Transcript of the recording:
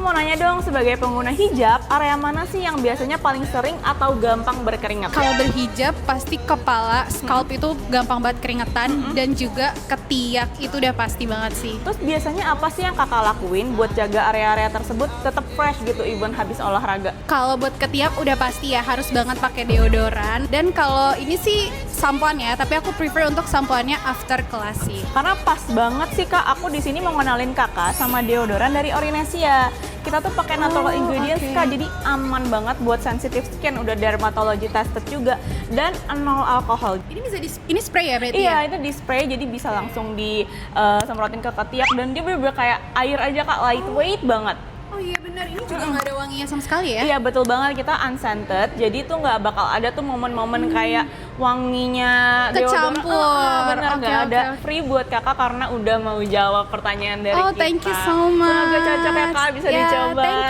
mau nanya dong, sebagai pengguna hijab, area mana sih yang biasanya paling sering atau gampang berkeringat? Kalau berhijab pasti kepala, scalp itu gampang banget keringetan, dan juga ketiak itu udah pasti banget sih. Terus biasanya apa sih yang kakak lakuin buat jaga area-area tersebut tetap fresh gitu even habis olahraga? Kalau buat ketiak udah pasti ya harus banget pakai deodoran. Dan kalau ini sih sampoan ya, tapi aku prefer untuk sampoannya after kelas sih. Karena pas banget sih kak, aku di sini mau ngenalin kakak sama deodoran dari Orinesia. Kita tuh pakai natural ingredients kak, jadi aman banget buat sensitive skin, udah dermatology tested juga dan nol alkohol. Ini bisa ini spray ya berarti Iya, ya? itu di spray jadi bisa langsung disemprotin ke ketiak dan dia bener-bener kayak air aja kak, lightweight banget. Oh iya benar, ini juga nggak ada wanginya sama sekali ya? Iya betul banget, kita unscented, jadi tuh nggak bakal ada tuh momen-momen kayak wanginya Kecampur. deodoran. Bener, Oke, nggak ada. oke. Free buat kakak karena udah mau jawab pertanyaan dari kita. Oh, thank you so much. Semoga cocok ya kak, bisa Ya, dicoba. thank